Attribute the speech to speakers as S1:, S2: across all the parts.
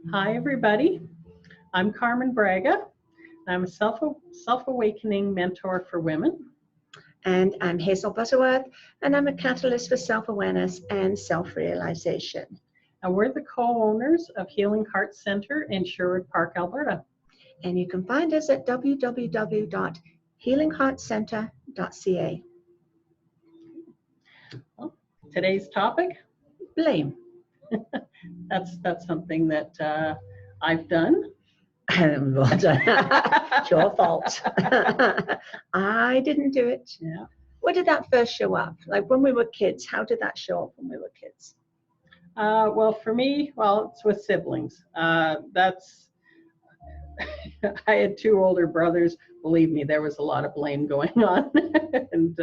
S1: Hi, everybody. I'm Carmen Braga. I'm a self-awakening mentor for women.
S2: And I'm Hazel Butterworth, and I'm a catalyst for self-awareness and self-realization.
S1: And we're the co-owners of Healing Heart Center in Sherwood Park, Alberta.
S2: And you can find us at www.healingheartcenter.ca.
S1: Well, today's topic,
S2: Blame.
S1: that's something that I've done.
S2: It's your fault. I didn't do it.
S1: Yeah.
S2: Where did that first show up? Like when we were kids, how did that show up when we were kids?
S1: Well, for me, it's with siblings. That's I had two older brothers. Believe me, there was a lot of blame going on, and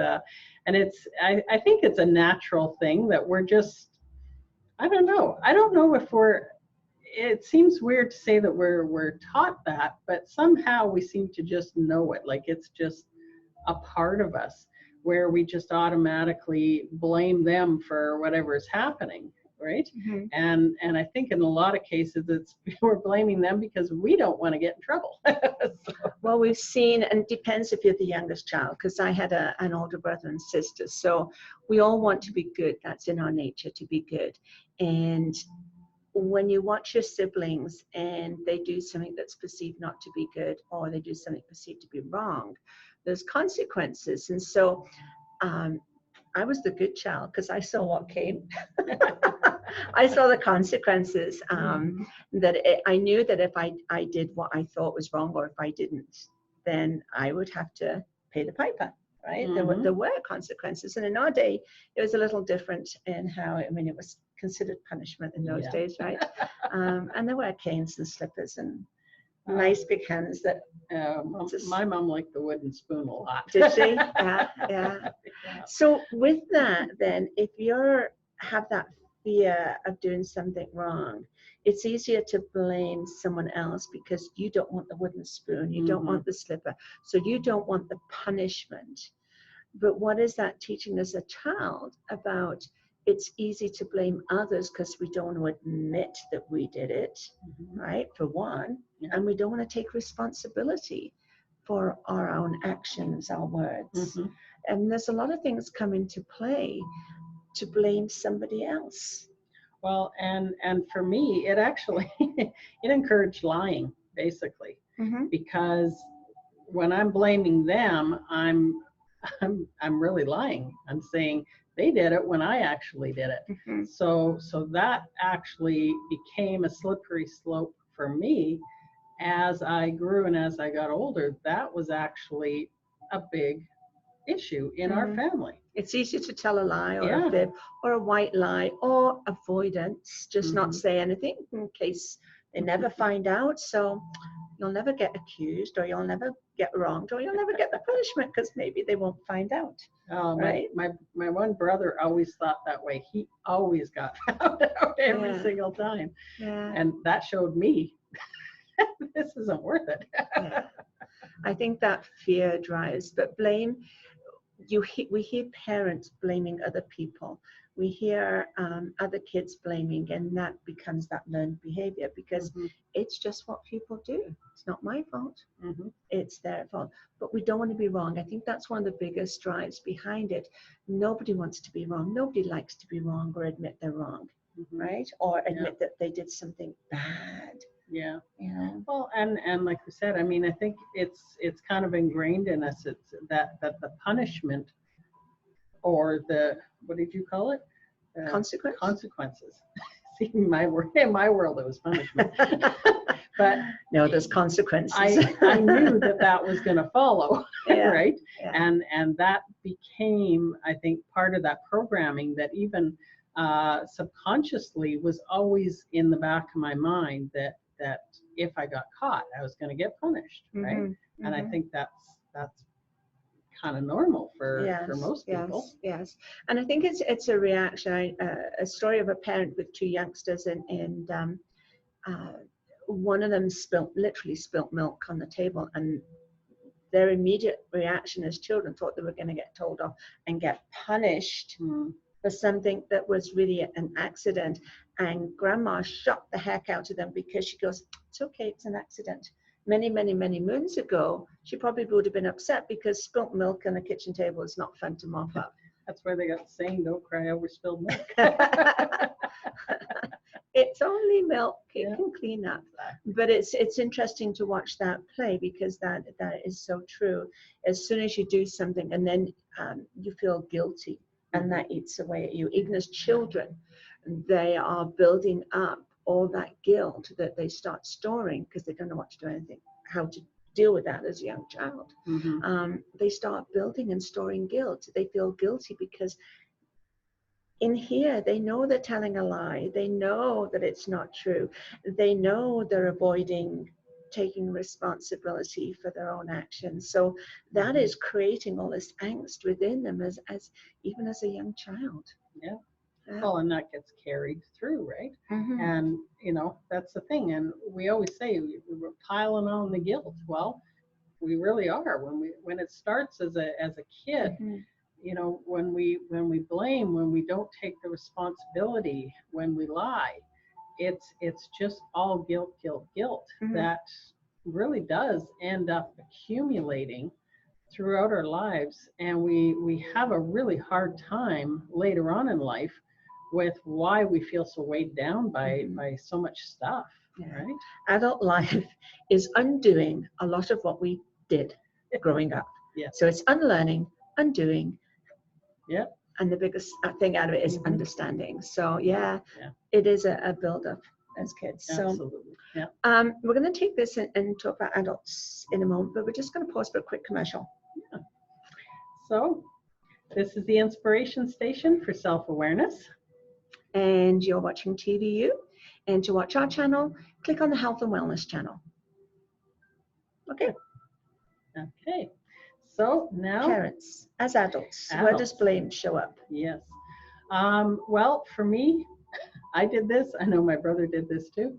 S1: it's I think it's a natural thing that we're just, I don't know if we're. It seems weird to say that we're taught that, but somehow we seem to just know it. Like it's just a part of us where we just automatically blame them for whatever is happening. Right.
S2: Mm-hmm.
S1: And I think in a lot of cases it's we're blaming them because we don't want to get in trouble. So.
S2: Well, we've seen, and it depends if you're the youngest child, because I had an older brother and sister, so we all want to be good. That's in our nature, to be good. And when you watch your siblings and they do something that's perceived not to be good, or they do something perceived to be wrong, there's consequences. And so I was the good child because I saw what came. I saw the consequences. I knew that if I did what I thought was wrong, or if I didn't, then I would have to pay the piper, right?
S1: Mm-hmm.
S2: There were consequences. And in our day, it was a little different in how, it was considered punishment in those days, right? And there were canes and slippers and nice big hands that...
S1: my mom liked the wooden spoon a lot.
S2: Did she? Yeah. So with that, then, if you have that fear of doing something wrong, it's easier to blame someone else because you don't want the wooden spoon, you don't want the slipper, so you don't want the punishment. But what is that teaching as a child about? It's easy to blame others because we don't want to admit that we did it, right, for one, and we don't want to take responsibility for our own actions, our words. And there's a lot of things come into play to blame somebody else.
S1: Well, and for me, it actually it encouraged lying, basically, because when I'm blaming them, I'm really lying. I'm saying they did it when I actually did it. So that actually became a slippery slope for me as I grew and as I got older. That was actually a big issue in our family.
S2: It's easy to tell a lie or a fib or a white lie or avoidance, just not say anything in case they never find out. So you'll never get accused, or you'll never get wronged, or you'll never get the punishment because maybe they won't find out. Right?
S1: My one brother always thought that way. He always got found out every single time. And that showed me this isn't worth it.
S2: I think that fear drives, but blame, we hear parents blaming other people. We hear other kids blaming, and that becomes that learned behavior because it's just what people do. It's not my fault. It's their fault. But we don't want to be wrong. I think that's one of the biggest drives behind it. Nobody wants to be wrong. Nobody likes to be wrong or admit they're wrong, right? Or admit that they did something bad.
S1: Yeah. Well, and like we said, I think it's kind of ingrained in us. It's that the punishment, or the, what did you call it? Consequences. See, in my world it was punishment. But
S2: no, there's consequences.
S1: I knew that was going to follow, right?
S2: Yeah.
S1: And that became, I think, part of that programming that even subconsciously was always in the back of my mind, that if I got caught, I was going to get punished, right? And I think that's kind of normal for most people.
S2: Yes. And I think it's a reaction. A story of a parent with two youngsters, and one of them literally spilt milk on the table, and their immediate reaction as children thought they were going to get told off and get punished for something that was really an accident. and grandma shot the heck out of them because she goes, it's okay, it's an accident. Many, many, many moons ago, she probably would have been upset because spilt milk on the kitchen table is not fun to mop up.
S1: That's where they got the saying, don't cry over spilled milk.
S2: It's only milk, it
S1: Yeah.
S2: can clean up. But it's interesting to watch that play because that is so true. As soon as you do something and then you feel guilty, and that eats away at you. Even as children, they are building up all that guilt that they start storing because they don't know what to do anything, how to deal with that as a young child. They start building and storing guilt. They feel guilty because in here, they know they're telling a lie. They know that it's not true. They know they're avoiding taking responsibility for their own actions. So that is creating all this angst within them as even as a young child.
S1: Yeah. Well, and that gets carried through, right? And that's the thing. And we always say we're piling on the guilt. Well, we really are. When it starts as a kid, when we blame, when we don't take the responsibility, when we lie, it's just all guilt that really does end up accumulating throughout our lives, and we have a really hard time later on in life with why we feel so weighed down by so much stuff. Right?
S2: Adult life is undoing a lot of what we did growing up. So it's unlearning, undoing. And the biggest thing out of it is understanding. So it is a build-up as kids.
S1: Absolutely.
S2: So we're going to take this and talk about adults in a moment, but we're just going to pause for a quick commercial.
S1: So this is the inspiration station for self-awareness.
S2: And you're watching TVU. And to watch our channel, click on the Health and Wellness channel. Okay.
S1: So now,
S2: parents, as adults, where does blame show up?
S1: Yes. Well, for me, I did this. I know my brother did this too.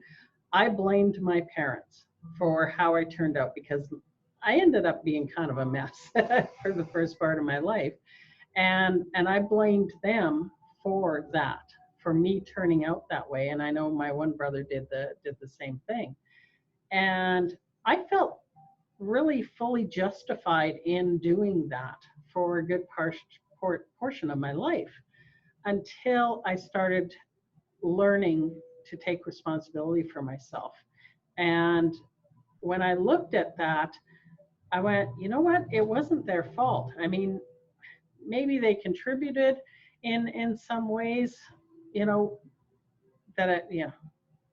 S1: I blamed my parents for how I turned out because I ended up being kind of a mess for the first part of my life. And I blamed them for that, for me turning out that way. And I know my one brother did the same thing. And I felt really fully justified in doing that for a good portion of my life until I started learning to take responsibility for myself. And when I looked at that, I went, you know what? It wasn't their fault. I mean, maybe they contributed in some ways, that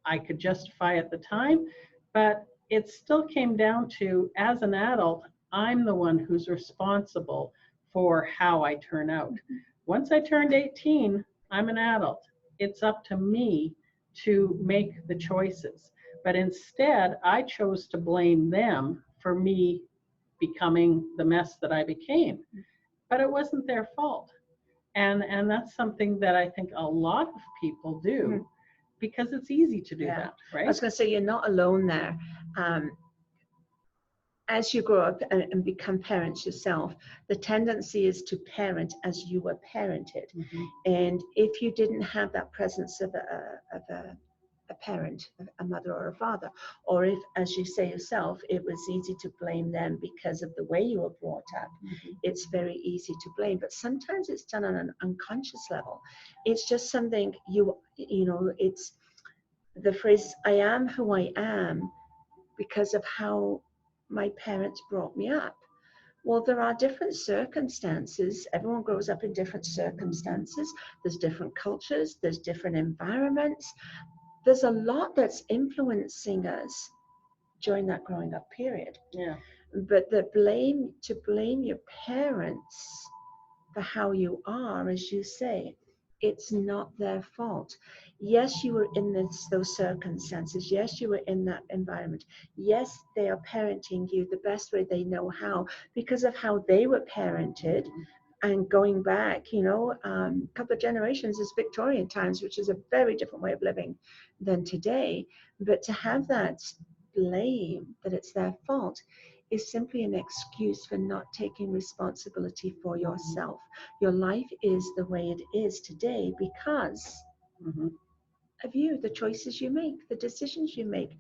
S1: I could justify at the time, but it still came down to, as an adult, I'm the one who's responsible for how I turn out. Once I turned 18, I'm an adult. It's up to me to make the choices. But instead, I chose to blame them for me becoming the mess that I became. But it wasn't their fault. And that's something that I think a lot of people do. Because it's easy to do that, right?
S2: I was going to say, you're not alone there. As you grow up and become parents yourself, the tendency is to parent as you were parented. And if you didn't have that presence of a parent, a mother or a father, or if, as you say yourself, it was easy to blame them because of the way you were brought up, it's very easy to blame. But sometimes it's done on an unconscious level. It's just something it's the phrase, I am who I am because of how my parents brought me up. Well, there are different circumstances. Everyone grows up in different circumstances. There's different cultures. There's different environments. There's a lot that's influencing us during that growing up period. But to blame your parents for how you are, as you say, it's not their fault. Yes, you were in those circumstances. Yes, you were in that environment. Yes, they are parenting you the best way they know how because of how they were parented. And going back, a couple of generations is Victorian times, which is a very different way of living than today. But to have that blame that it's their fault is simply an excuse for not taking responsibility for yourself. Your life is the way it is today because of you, the choices you make, the decisions you make,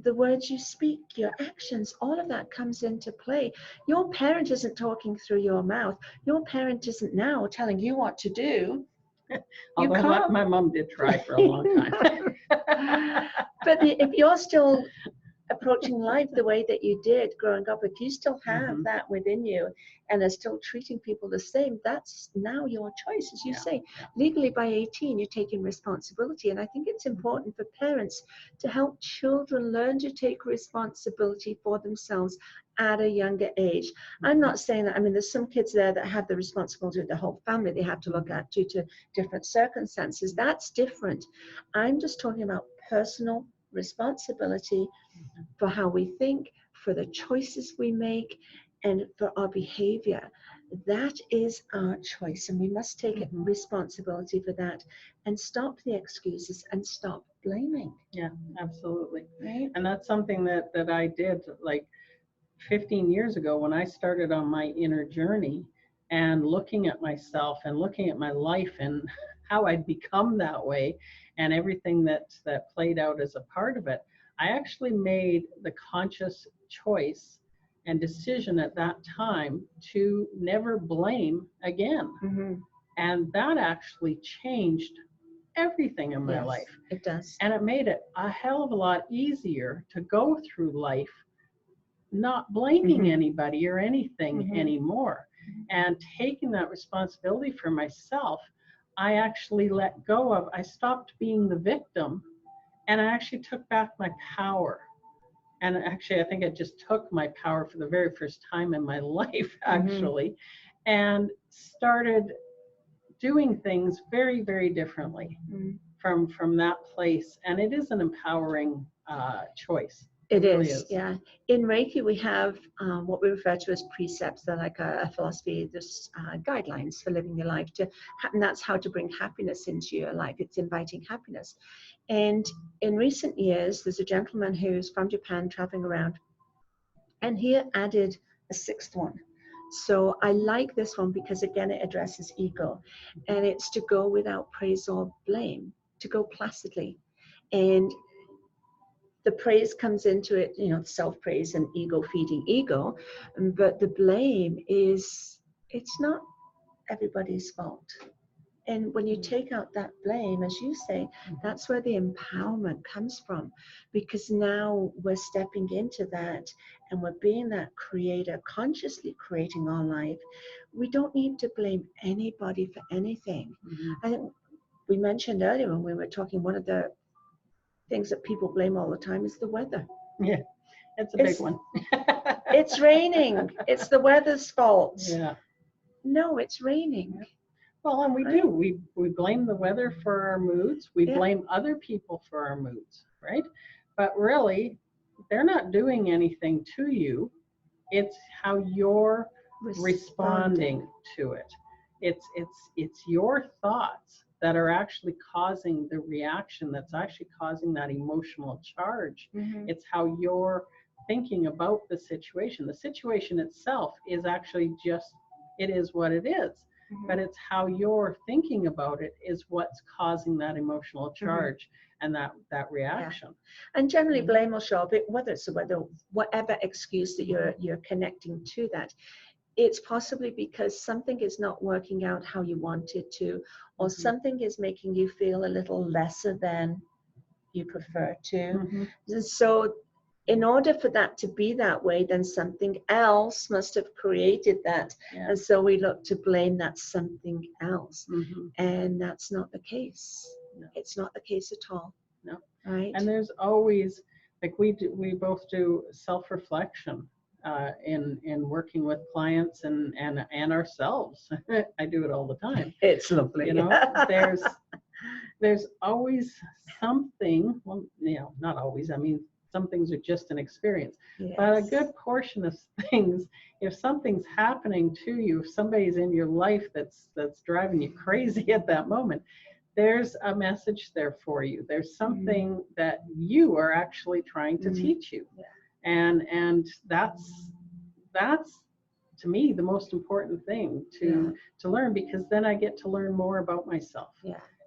S2: the words you speak, your actions, all of that comes into play. Your parent isn't talking through your mouth. Your parent isn't now telling you what to do.
S1: Although my mom did try for a long time.
S2: But if you're still approaching life the way that you did growing up, if you still have that within you and are still treating people the same, that's now your choice. As you say, legally by 18, you're taking responsibility. And I think it's important for parents to help children learn to take responsibility for themselves at a younger age. I'm not saying that, I mean, there's some kids there that have the responsibility of the whole family they have to look at due to different circumstances. That's different. I'm just talking about personal responsibility for how we think, for the choices we make, and for our behavior. That is our choice, and we must take responsibility for that and stop the excuses and stop blaming.
S1: Yeah, absolutely.
S2: Right?
S1: And that's something that I did like 15 years ago when I started on my inner journey and looking at myself and looking at my life and how I'd become that way and everything that played out as a part of it. I actually made the conscious choice and decision at that time to never blame again. And that actually changed everything in my life.
S2: It does.
S1: And it made it a hell of a lot easier to go through life not blaming anybody or anything anymore. And taking that responsibility for myself, I actually let go of, I stopped being the victim and I actually took back my power. And actually, I think I just took my power for the very first time in my life, actually, and started doing things very, very differently from that place. And it is an empowering choice.
S2: It is, yeah. In Reiki, we have what we refer to as precepts. They're like a philosophy, there's guidelines for living your life. And that's how to bring happiness into your life. It's inviting happiness. And in recent years, there's a gentleman who's from Japan traveling around, and he added a sixth one. So I like this one because, again, it addresses ego. And it's to go without praise or blame, to go placidly. And the praise comes into it, you know, self-praise and ego feeding ego, but the blame is, it's not everybody's fault. And when you take out that blame, as you say, that's where the empowerment comes from, because now we're stepping into that and we're being that creator, consciously creating our life. We don't need to blame anybody for anything. I think we mentioned earlier when we were talking, one of the things that people blame all the time is the weather.
S1: Yeah, it's a big one.
S2: It's raining. It's the weather's fault.
S1: Yeah.
S2: No, it's raining.
S1: Yeah. Well, and we do. We blame the weather for our moods. We blame other people for our moods, right? But really, they're not doing anything to you. It's how you're responding to it. It's your thoughts that are actually causing the reaction, that's actually causing that emotional charge. It's how you're thinking about the situation. The situation itself is actually just, it is what it is. But it's how you're thinking about it is what's causing that emotional charge and that reaction.
S2: And generally blame will show up, whether it's the weather, whatever excuse that you're connecting to that. It's possibly because something is not working out how you want it to, or something is making you feel a little lesser than you prefer to. So in order for that to be that way, then something else must have created that. And so we look to blame that something else. And that's not the case. No. It's not the case at all.
S1: No.
S2: Right.
S1: And there's always, like we both do self-reflection in working with clients and ourselves. I do it all the time.
S2: It's lovely.
S1: You know, there's always something, well, you know, not always, I mean, some things are just an experience, but a good portion of things, if something's happening to you, if somebody's in your life that's driving you crazy at that moment, there's a message there for you. There's something that you are actually trying to teach you. And that's to me the most important thing to learn, because then I get to learn more about myself.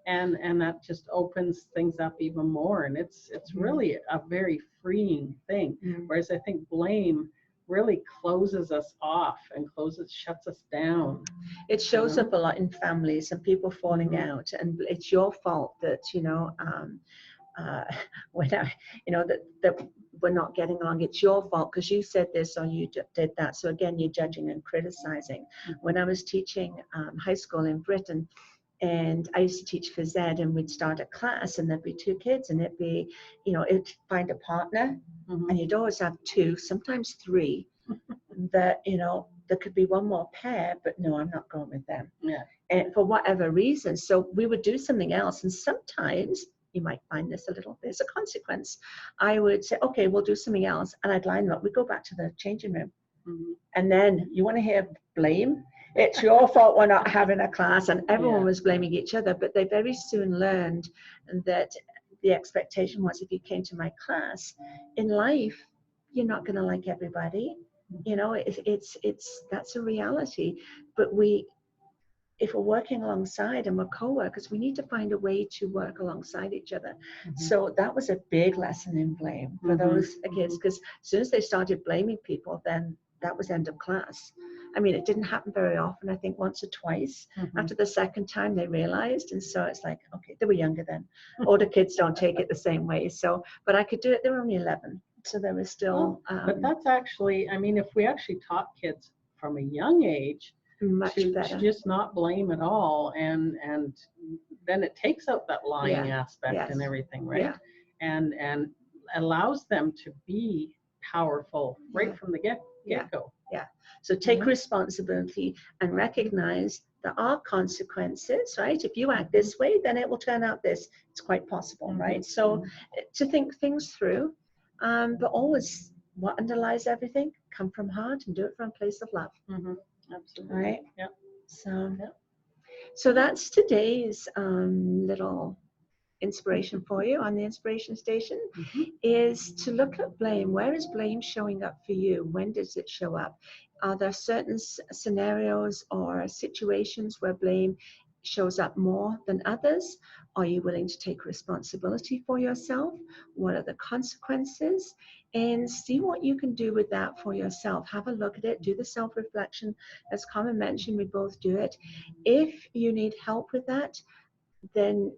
S1: and that just opens things up even more, and it's really a very freeing thing. Whereas I think blame really closes us off and shuts us down.
S2: It shows up a lot in families and people falling out, and it's your fault that when that we're not getting along. It's your fault because you said this or you did that. So again, you're judging and criticizing. When I was teaching high school in Britain, and I used to teach phys ed, and we'd start a class, and there'd be 2 kids, and it'd be, it'd find a partner, and you'd always have 2, sometimes 3, that, there could be one more pair, but no, I'm not going with them.
S1: Yeah.
S2: And for whatever reason. So we would do something else, and sometimes you might find this there's a consequence. I would say, okay, we'll do something else, and I'd line them up. We'd go back to the changing room. And then you want to hear blame? It's your fault we're not having a class, and everyone was blaming each other. But they very soon learned that the expectation was, if you came to my class, in life, you're not going to like everybody. That's a reality. But if we're working alongside and we're co-workers, we need to find a way to work alongside each other. So that was a big lesson in blame for those kids, because as soon as they started blaming people, then that was end of class. I mean, it didn't happen very often. I think once or twice. After the second time, they realized. And so it's like, okay, they were younger then. Older kids don't take it the same way. So, but I could do it. They were only 11. So there was still.
S1: But that's actually, I mean, if we actually taught kids from a young age
S2: much
S1: to
S2: better.
S1: just not blame at all, and then it takes out that lying aspect and everything, right? And allows them to be powerful right from the get-go.
S2: So take responsibility and recognize there are consequences, right? If you act this way, then it will turn out this. It's quite possible, right? So to think things through, but always what underlies everything, come from heart and do it from a place of love.
S1: Absolutely.
S2: Right?
S1: Yeah.
S2: So that's today's little inspiration for you on the Inspiration Station, is to look at blame. Where is blame showing up for you? When does it show up? Are there certain scenarios or situations where blame shows up more than others? Are you willing to take responsibility for yourself? What are the consequences? And see what you can do with that for yourself. Have a look at it. Do the self-reflection. As Carmen mentioned, we both do it. If you need help with that, then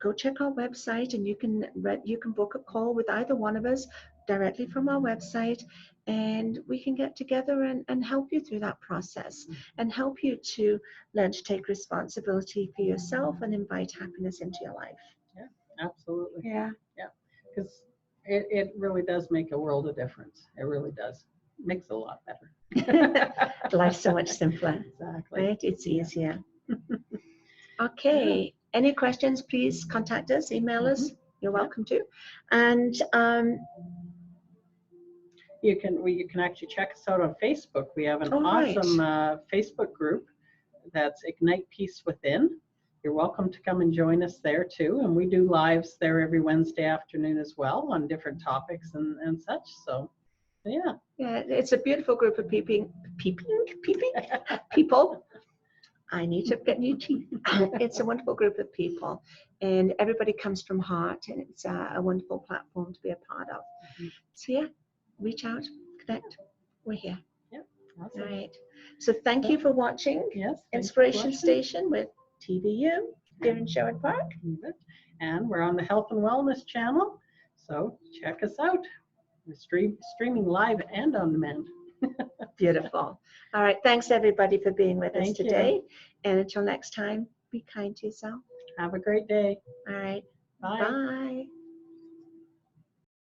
S2: go check our website, and you can book a call with either one of us directly from our website, and we can get together and help you through that process and help you to learn to take responsibility for yourself and invite happiness into your life.
S1: Yeah, absolutely.
S2: Yeah.
S1: Because it really does make a world of difference. It really does. It makes it a lot better.
S2: Life's so much simpler.
S1: Exactly.
S2: Right? It's easier. Okay. Any questions, please contact us, email us. You're welcome to. And
S1: you can actually check us out on Facebook. We have an awesome Facebook group that's Ignite Peace Within. You're welcome to come and join us there too. And we do lives there every Wednesday afternoon as well on different topics and such. So yeah. Yeah,
S2: it's a beautiful group of people. I need to get new teeth. It's a wonderful group of people, and everybody comes from heart, and it's a wonderful platform to be a part of. So yeah, reach out, connect. We're here.
S1: Yeah. Awesome.
S2: All right. So thank you for watching.
S1: Yes.
S2: Inspiration Station with TVU here in Sherwood Park.
S1: And we're on the Health and Wellness channel, so check us out. We're streaming live and on demand.
S2: Beautiful. All right. Thanks, everybody, for being with us today. And until next time, be kind to yourself.
S1: Have a great day.
S2: All right.
S1: Bye.
S2: Bye.